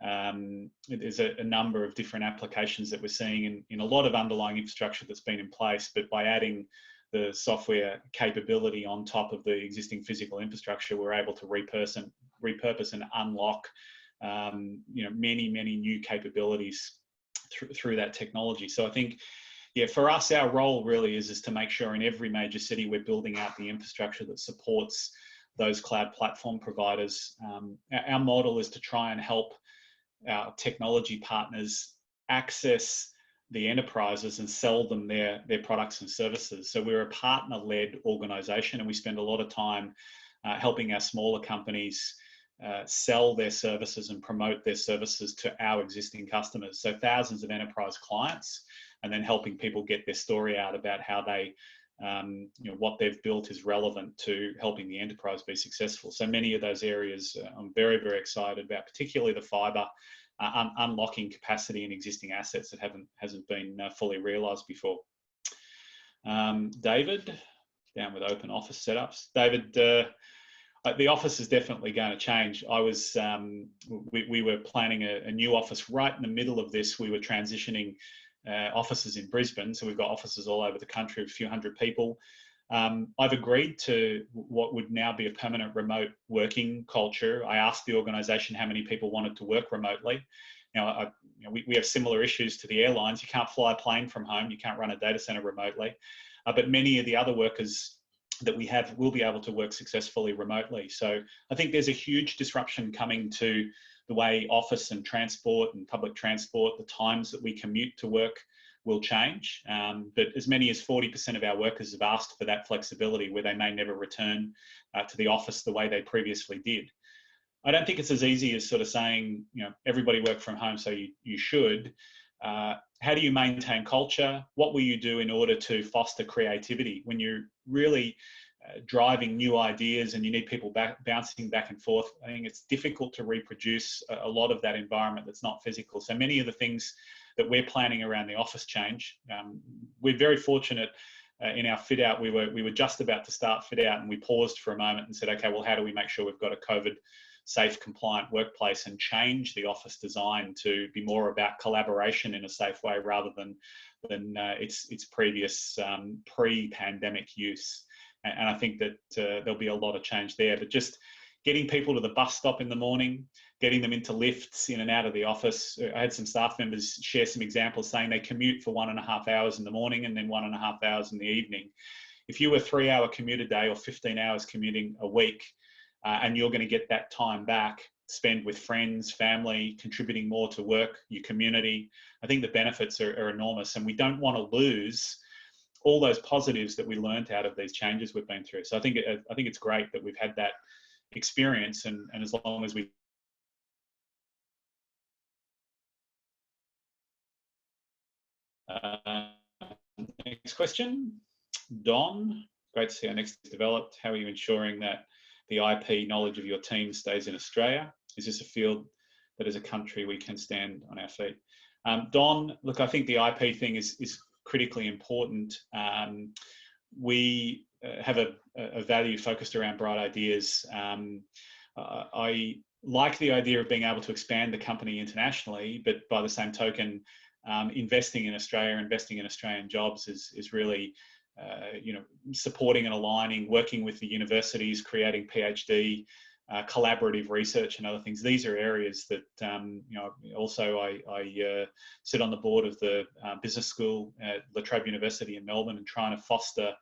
There's a number of different applications that we're seeing in a lot of underlying infrastructure that's been in place, but by adding the software capability on top of the existing physical infrastructure, we're able to repurpose and unlock you know, many new capabilities through that technology. So I think, yeah, for us, our role really is to make sure in every major city we're building out the infrastructure that supports those cloud platform providers. Our model is to try and help our technology partners access the enterprises and sell them their products and services. So we're a partner-led organisation, and we spend a lot of time helping our smaller companies sell their services and promote their services to our existing customers. So thousands of enterprise clients, and then helping people get their story out about how they, you know, what they've built is relevant to helping the enterprise be successful. So many of those areas I'm very excited about, particularly the fibre. Unlocking capacity in existing assets that hasn't been fully realised before. David, down with open office setups. David, the office is definitely going to change. We were planning a new office right in the middle of this. We were transitioning offices in Brisbane, so we've got offices all over the country, a few hundred people. I've agreed to what would now be a permanent remote working culture. I asked the organisation how many people wanted to work remotely. Now, we have similar issues to the airlines. You can't fly a plane from home. You can't run a data centre remotely. But many of the other workers that we have will be able to work successfully remotely. So I think there's a huge disruption coming to the way office and transport and public transport, the times that we commute to work will change. But as many as 40% of our workers have asked for that flexibility where they may never return to the office the way they previously did. I don't think it's as easy as sort of saying, everybody work from home, so you should. How do you maintain culture? What will you do in order to foster creativity when you're really driving new ideas and you need people bouncing back and forth? I think it's difficult to reproduce a lot of that environment that's not physical. So many of the things that we're planning around the office change, we're very fortunate in our fit out. We were just about to start fit out and we paused for a moment and said, okay, well, how do we make sure we've got a COVID safe, compliant workplace, and change the office design to be more about collaboration in a safe way rather than its previous pre-pandemic use. And I think that there'll be a lot of change there. But just getting people to the bus stop in the morning, getting them into lifts in and out of the office. I had some staff members share some examples saying they commute for 1.5 hours in the morning and then 1.5 hours in the evening. If you were a 3-hour commute a day or 15 hours commuting a week, and you're going to get that time back, spend with friends, family, contributing more to work, your community, I think the benefits are enormous. And we don't want to lose all those positives that we learned out of these changes we've been through. So I think it's great that we've had that experience, and as long as we next question, Don, great to see how Next is developed. How are you ensuring that the IP knowledge of your team stays in Australia? Is this a field that as a country we can stand on our feet? Don, look, I think the IP thing is critically important. We have a value focused around bright ideas. I like the idea of being able to expand the company internationally, but by the same token, investing in Australia, investing in Australian jobs is really supporting and aligning, working with the universities, creating PhD, collaborative research and other things. These are areas that, also I sit on the board of the business school at La Trobe University in Melbourne and trying to foster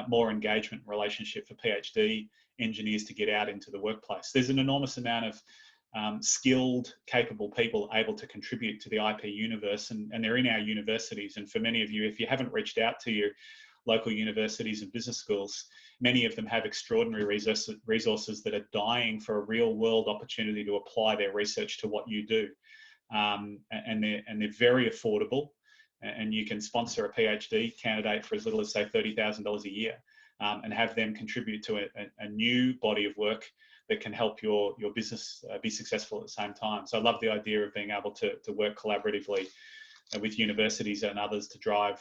more engagement and relationship for PhD engineers to get out into the workplace. There's an enormous amount of skilled, capable people able to contribute to the IP universe, and they're in our universities. And for many of you, if you haven't reached out to your local universities and business schools, many of them have extraordinary resources that are dying for a real world opportunity to apply their research to what you do. And they're very affordable, and you can sponsor a PhD candidate for as little as say $30,000 a year, and have them contribute to a new body of work that can help your business be successful at the same time. So I love the idea of being able to work collaboratively with universities and others to drive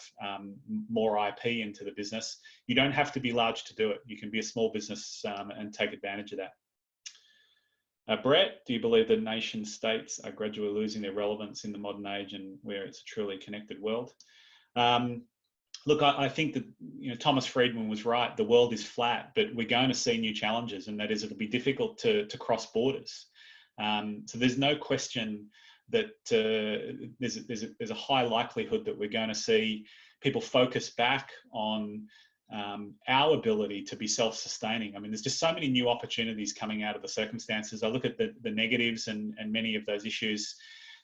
more IP into the business. You don't have to be large to do it. You can be a small business and take advantage of that. Brett, do you believe that nation states are gradually losing their relevance in the modern age and where it's a truly connected world? Look, I think that Thomas Friedman was right. The world is flat, but we're going to see new challenges, and that is it'll be difficult to cross borders. So there's no question that there's a high likelihood that we're going to see people focus back on our ability to be self-sustaining. I mean, there's just so many new opportunities coming out of the circumstances. I look at the negatives and many of those issues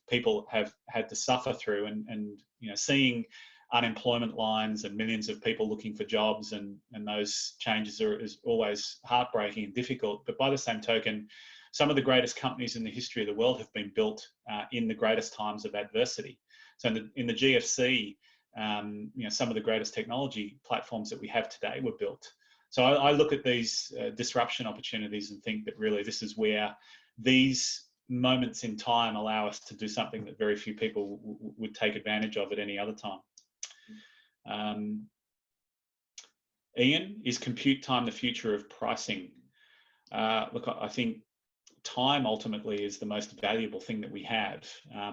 people have had to suffer through, and seeing unemployment lines and millions of people looking for jobs and those changes is always heartbreaking and difficult. But by the same token, some of the greatest companies in the history of the world have been built in the greatest times of adversity. So in the GFC, some of the greatest technology platforms that we have today were built. So I look at these disruption opportunities and think that really this is where these moments in time allow us to do something that very few people would take advantage of at any other time. Ian, is compute time the future of pricing? Look, I think time ultimately is the most valuable thing that we have.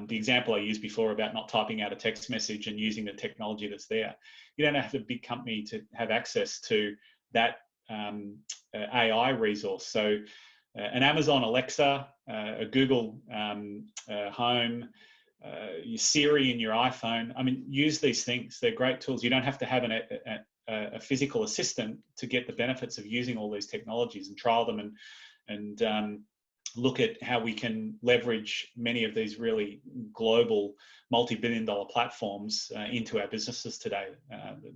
The example I used before about not typing out a text message and using the technology that's there. You don't have a big company to have access to that AI resource. So an Amazon Alexa, a Google Home, your Siri in your iPhone. I mean, use these things. They're great tools. You don't have to have a physical assistant to get the benefits of using all these technologies and trial them and look at how we can leverage many of these really global multi-billion-dollar platforms into our businesses today.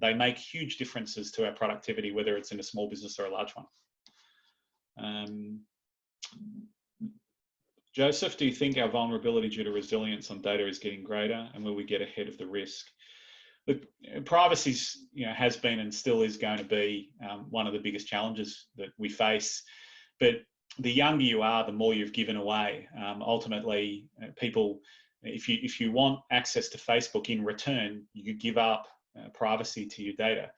They make huge differences to our productivity, whether it's in a small business or a large one. Joseph, do you think our vulnerability due to resilience on data is getting greater, and will we get ahead of the risk? Look, privacy has been and still is going to be one of the biggest challenges that we face. But the younger you are, the more you've given away. Ultimately, people, if you want access to Facebook in return, you give up privacy to your data.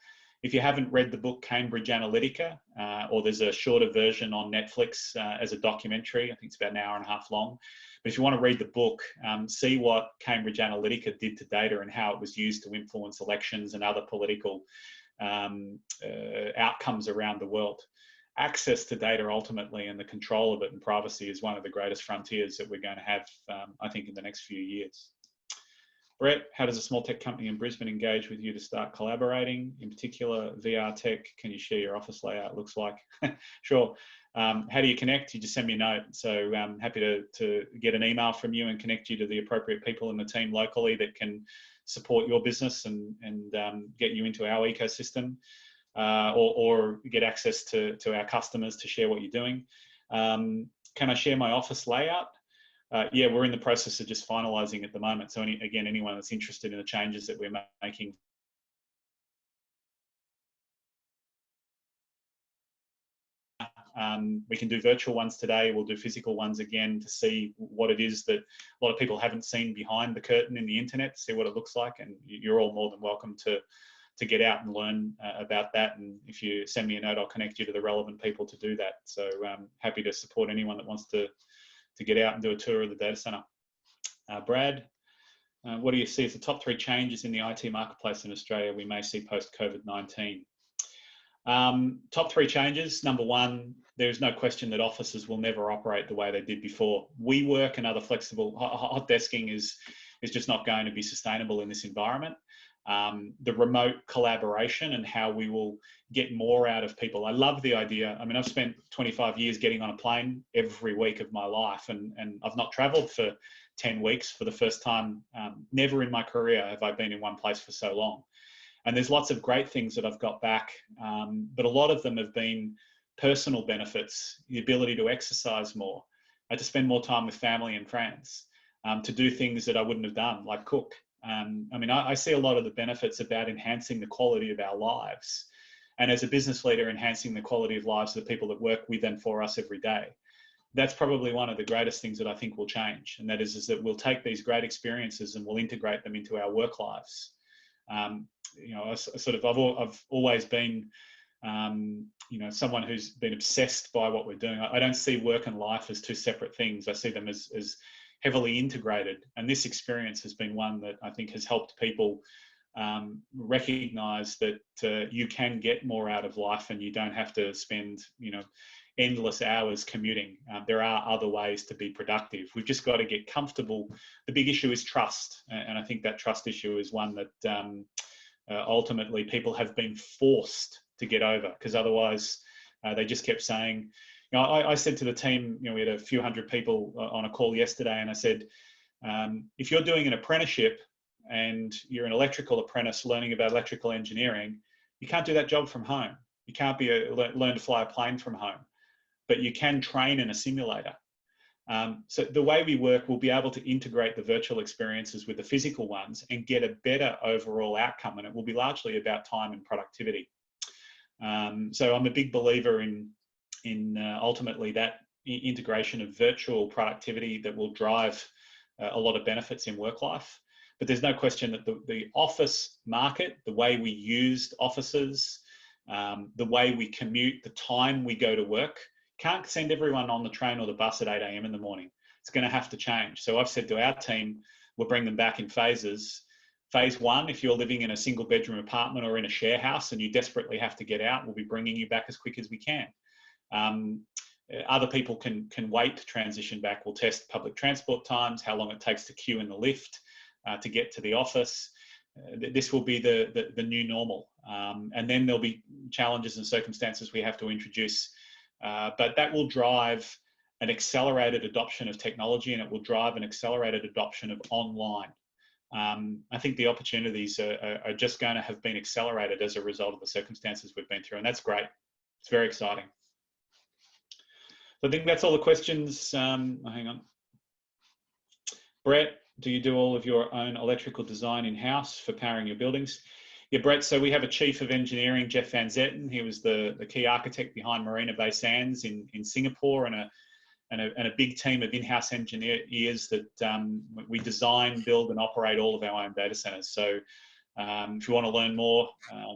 If you haven't read the book Cambridge Analytica, or there's a shorter version on Netflix as a documentary, I think it's about an hour and a half long. But if you want to read the book, see what Cambridge Analytica did to data and how it was used to influence elections and other political outcomes around the world. Access to data ultimately and the control of it and privacy is one of the greatest frontiers that we're going to have, I think, in the next few years. Brett, how does a small tech company in Brisbane engage with you to start collaborating? In particular, VR tech, can you share your office layout looks like? Sure. How do you connect? You just send me a note. So I'm happy to get an email from you and connect you to the appropriate people in the team locally that can support your business and get you into our ecosystem. Or get access to our customers to share what you're doing. Can I share my office layout? Yeah, we're in the process of just finalising at the moment. So again, anyone that's interested in the changes that we're making. We can do virtual ones today. We'll do physical ones again to see what it is that a lot of people haven't seen behind the curtain in the internet, to see what it looks like. And you're all more than welcome to get out and learn about that. And if you send me a note, I'll connect you to the relevant people to do that. So I'm happy to support anyone that wants to get out and do a tour of the data center. Brad, what do you see as the top 3 changes in the IT marketplace in Australia we may see post-COVID-19? Top 3 changes. Number 1, there's no question that offices will never operate the way they did before. WeWork and other flexible hot desking is just not going to be sustainable in this environment. The remote collaboration and how we will get more out of people. I love the idea. I mean, I've spent 25 years getting on a plane every week of my life, and I've not traveled for 10 weeks for the first time. Never in my career have I been in one place for so long. And there's lots of great things that I've got back, but a lot of them have been personal benefits, the ability to exercise more, to spend more time with family and friends, to do things that I wouldn't have done, like cook. I mean, I see a lot of the benefits about enhancing the quality of our lives. And as a business leader, enhancing the quality of lives of the people that work with and for us every day. That's probably one of the greatest things that I think will change. And that is that we'll take these great experiences and we'll integrate them into our work lives. I've always been, someone who's been obsessed by what we're doing. I don't see work and life as 2 separate things. I see them as heavily integrated. And this experience has been one that I think has helped people recognize that you can get more out of life and you don't have to spend, endless hours commuting. There are other ways to be productive. We've just got to get comfortable. The big issue is trust. And I think that trust issue is one that ultimately people have been forced to get over, because otherwise they just kept saying, I said to the team, we had a few hundred people on a call yesterday, and I said, if you're doing an apprenticeship and you're an electrical apprentice learning about electrical engineering, you can't do that job from home. You can't learn to fly a plane from home, but you can train in a simulator. So the way we work, we'll be able to integrate the virtual experiences with the physical ones and get a better overall outcome, and it will be largely about time and productivity. So I'm a big believer in ultimately that integration of virtual productivity that will drive a lot of benefits in work life. But there's no question that the office market, the way we used offices, the way we commute, the time we go to work. Can't send everyone on the train or the bus at 8 a.m. in the morning. It's going to have to change. So I've said to our team, we'll bring them back in phases. Phase one, if you're living in a single bedroom apartment or in a share house and you desperately have to get out, we'll be bringing you back as quick as we can. Other people can wait to transition back. We'll test public transport times, how long it takes to queue in the lift to get to the office. This will be the new normal. And then there'll be challenges and circumstances we have to introduce. But that will drive an accelerated adoption of technology, and it will drive an accelerated adoption of online. I think the opportunities are just going to have been accelerated as a result of the circumstances we've been through, and that's great. It's very exciting. So I think that's all the questions. Hang on. Brett, do you do all of your own electrical design in-house for powering your buildings? Yeah, Brett, so we have a Chief of Engineering, Jeff Van Zetten. He was the key architect behind Marina Bay Sands in Singapore, and a big team of in-house engineers that we design, build and operate all of our own data centers. So if you want to learn more,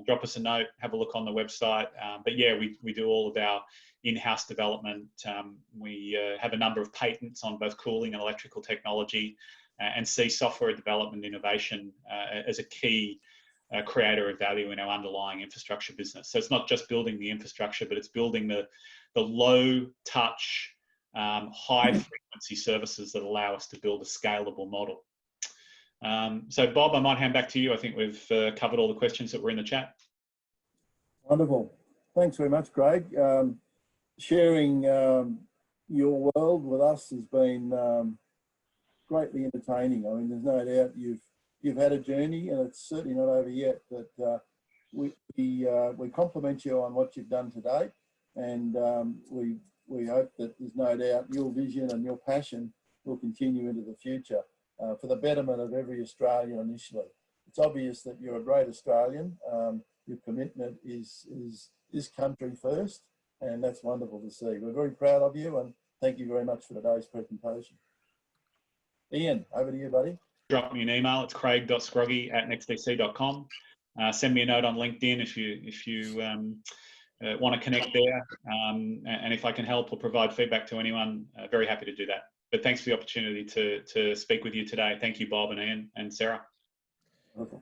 drop us a note, have a look on the website. But yeah, we do all of our in-house development. We have a number of patents on both cooling and electrical technology, and see software development innovation as a key creator of value in our underlying infrastructure business. So it's not just building the infrastructure, but it's building the low touch, high frequency services that allow us to build a scalable model. So Bob, I might hand back to you. I think we've covered all the questions that were in the chat. Wonderful. Thanks very much, Craig. Sharing your world with us has been greatly entertaining. I mean, there's no doubt you've had a journey, and it's certainly not over yet. But we compliment you on what you've done to date, and we hope that there's no doubt your vision and your passion will continue into the future for the betterment of every Australian initially. It's obvious that you're a great Australian. Your commitment is this country first, and that's wonderful to see. We're very proud of you, and thank you very much for today's presentation. Ian, over to you, buddy. Drop me an email. It's craig.scroggie@nextdc.com. Send me a note on LinkedIn if you want to connect there. And if I can help or provide feedback to anyone, very happy to do that. But thanks for the opportunity to speak with you today. Thank you, Bob and Ian and Sarah. Okay.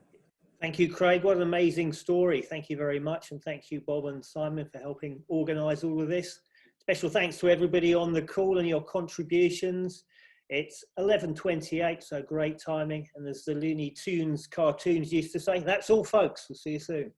Thank you, Craig. What an amazing story. Thank you very much. And thank you, Bob and Simon, for helping organise all of this. Special thanks to everybody on the call and your contributions. It's 11:28, so great timing. And as the Looney Tunes cartoons used to say, that's all, folks. We'll see you soon.